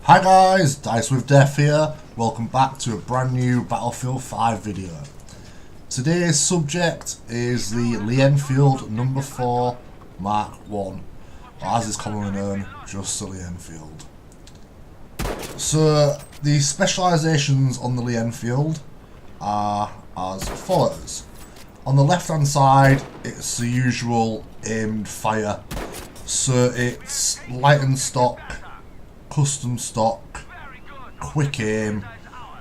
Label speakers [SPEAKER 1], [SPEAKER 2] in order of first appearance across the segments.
[SPEAKER 1] Hi guys, Dice with Death here. Welcome back to a brand new Battlefield 5 video. Today's subject is the Enfield No. 4 Mark 1, or as it's commonly known, just the Enfield. So the specialisations on the Enfield are as follows. On the left hand side, it's the usual aimed fire. So it's light and stock, custom stock, quick aim,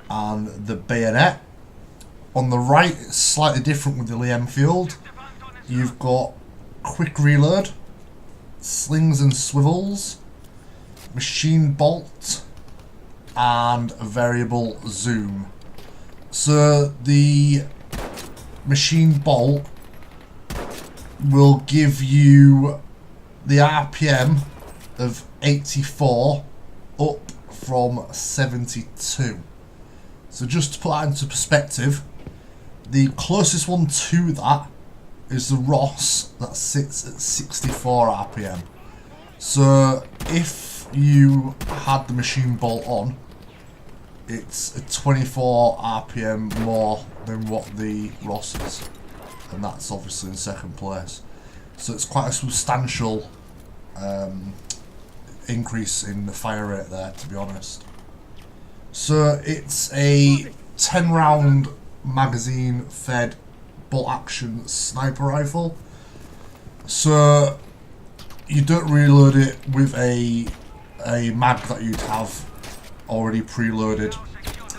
[SPEAKER 1] and the bayonet. On the right, it's slightly different with the Enfield. You've got quick reload, slings and swivels, machine bolt, and a variable zoom. So the machine bolt will give you the RPM of 84 up from 72. So just to put that into perspective, the closest one to that is the Ross, that sits at 64 RPM. So if you had the machine bolt on, it's a 24 RPM more than what the Ross is, and that's obviously in second place. So it's quite a substantial increase in the fire rate there, to be honest. So it's a 10 round magazine fed bolt action sniper rifle. So you don't reload it with a mag that you'd have already preloaded.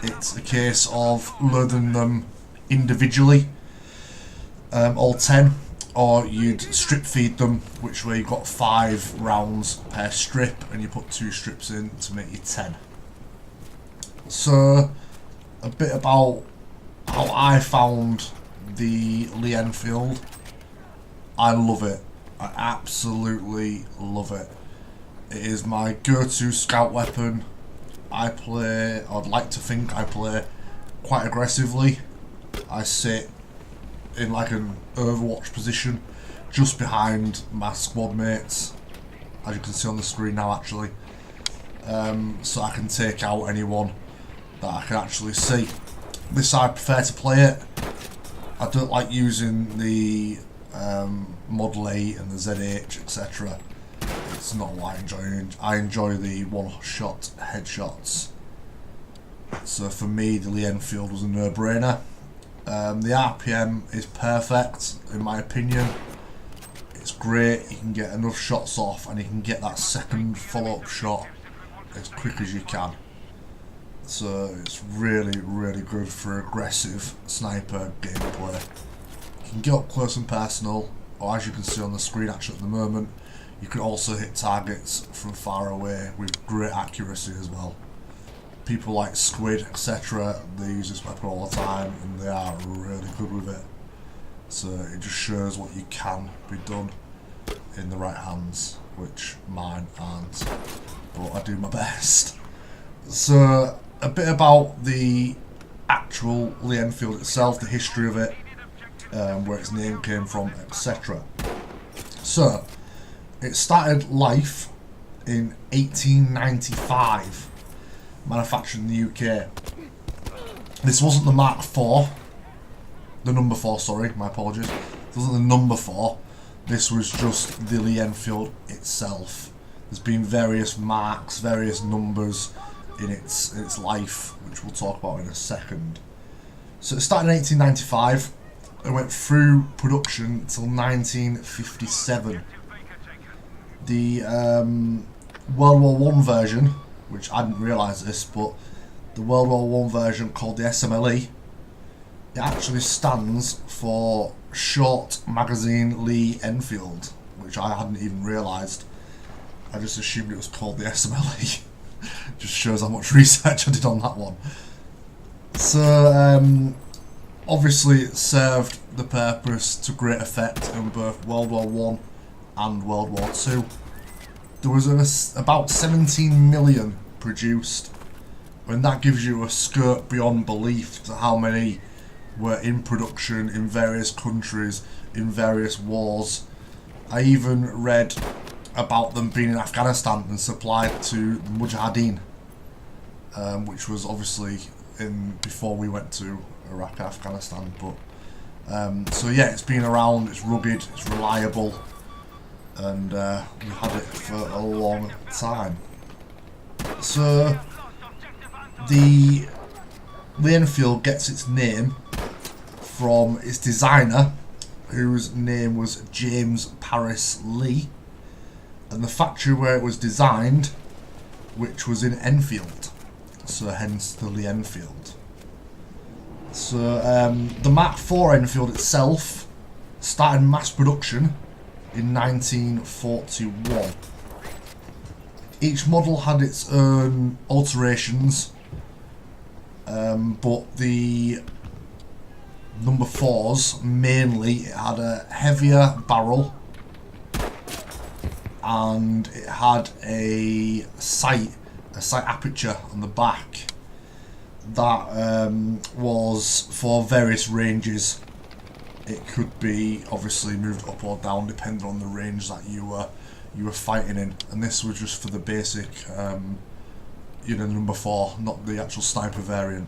[SPEAKER 1] It's a case of loading them individually, all 10, or you'd strip feed them, which way you've got 5 rounds per strip and you put 2 strips in to make you 10. So a bit about how I found the Enfield. I love it. I absolutely love it. It is my go-to scout weapon. I'd like to think I play quite aggressively. I sit in like an Overwatch position just behind my squad mates, as you can see on the screen now actually, so I can take out anyone that I can actually see. This I prefer to play it. I don't like using the Model 8 and the ZH etc. It's not what I enjoy. I enjoy the one-shot headshots. So for me, the Enfield was a no-brainer. The RPM is perfect in my opinion. It's great, you can get enough shots off and you can get that second follow-up shot as quick as you can. So it's really, really good for aggressive sniper gameplay. You can get up close and personal, or as you can see on the screen actually at the moment, you can also hit targets from far away with great accuracy as well. People like Squid, etc., they use this weapon all the time and they are really good with it. So it just shows what you can be done in the right hands, which mine aren't, but I do my best. So a bit about the actual Enfield itself, the history of it, where its name came from, etc. So it started life in 1895. Manufactured in the UK. This wasn't the Mark 4, the number 4, sorry, my apologies. This wasn't the number 4, this was just the Enfield itself. There's been various marks, various numbers in its life, which we'll talk about in a second. So it started in 1895, and went through production until 1957. The World War I version, which I didn't realise this, but the World War I version called the SMLE, it actually stands for Short Magazine Lee Enfield, which I hadn't even realised. I just assumed it was called the SMLE. Just shows how much research I did on that one. So obviously it served the purpose to great effect in both World War I and World War II. There was about 17 million produced, and that gives you a scope beyond belief to how many were in production in various countries, in various wars. I even read about them being in Afghanistan and supplied to the Mujahideen which was obviously in before we went to Iraq and Afghanistan. But so yeah, it's been around, it's rugged, it's reliable, and we've had it for a long time. So the enfield gets its name from its designer, whose name was James Paris Lee, and the factory where it was designed, which was in Enfield, so hence the Lee Enfield. So the Mark IV Enfield itself started mass production in 1941. Each model had its own alterations, but the number 4s mainly, it had a heavier barrel and it had a sight aperture on the back that was for various ranges. It could be obviously moved up or down depending on the range that you were fighting in, and this was just for the basic number 4, not the actual sniper variant.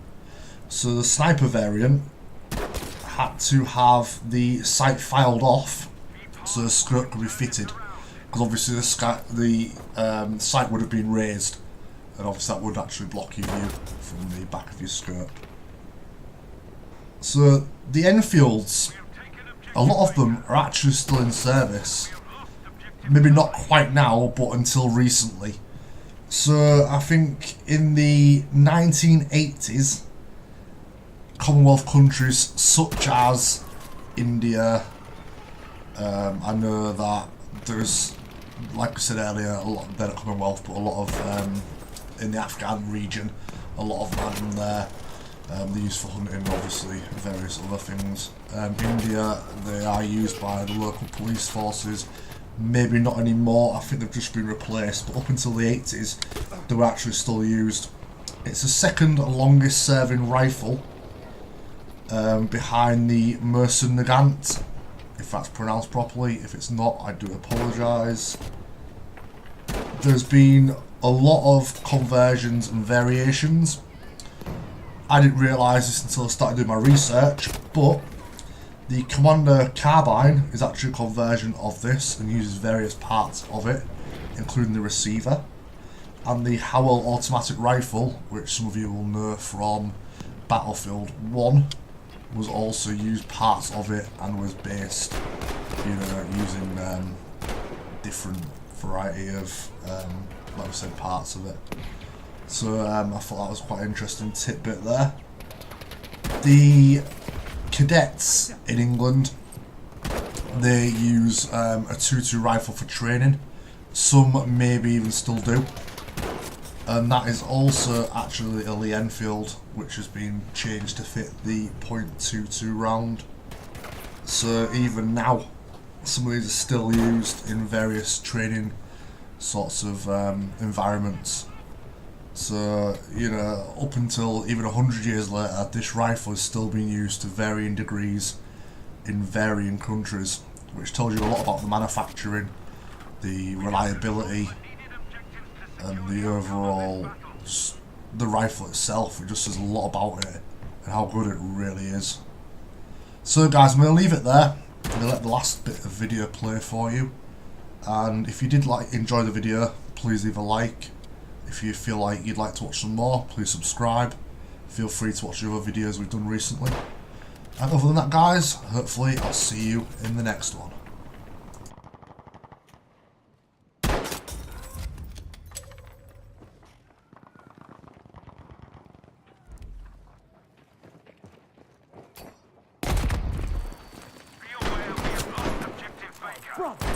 [SPEAKER 1] So the sniper variant had to have the sight filed off so the skirt could be fitted, because obviously the sight would have been raised, and obviously that would actually block your view from the back of your skirt. So the Enfields, a lot of them are actually still in service. Maybe not quite now, but until recently. So I think in the 1980s, Commonwealth countries such as India, I know that there's, like I said earlier, a lot, they're not Commonwealth, but a lot of in the Afghan region, a lot of them had them there. They're used for hunting, obviously, various other things. India, they are used by the local police forces. Maybe not anymore, I think they've just been replaced, but up until the 80s, they were actually still used. It's the second longest serving rifle, behind the Mercer Nagant, if that's pronounced properly. If it's not, I do apologise. There's been a lot of conversions and variations. I didn't realise this until I started doing my research, but the Commander Carbine is actually a conversion of this and uses various parts of it, including the receiver. And the Howell automatic rifle, which some of you will know from Battlefield 1, was also used parts of it and was based, using different variety of, like I said, parts of it. So I thought that was quite an interesting tidbit there. The cadets in England, they use a 2-2 rifle for training. Some maybe even still do. And that is also actually a Lee Enfield, which has been changed to fit the .22 round. So even now, some of these are still used in various training sorts of environments. So, up until even 100 years later, this rifle is still being used to varying degrees in varying countries, which tells you a lot about the manufacturing, the reliability, and the overall, the rifle itself. It just says a lot about it and how good it really is. So guys, I'm going to leave it there. I'm going to let the last bit of video play for you. And if you did enjoy the video, please leave a like. If you feel like you'd like to watch some more, please subscribe. Feel free to watch the other videos we've done recently. And other than that guys, hopefully I'll see you in the next one.
[SPEAKER 2] Bravo.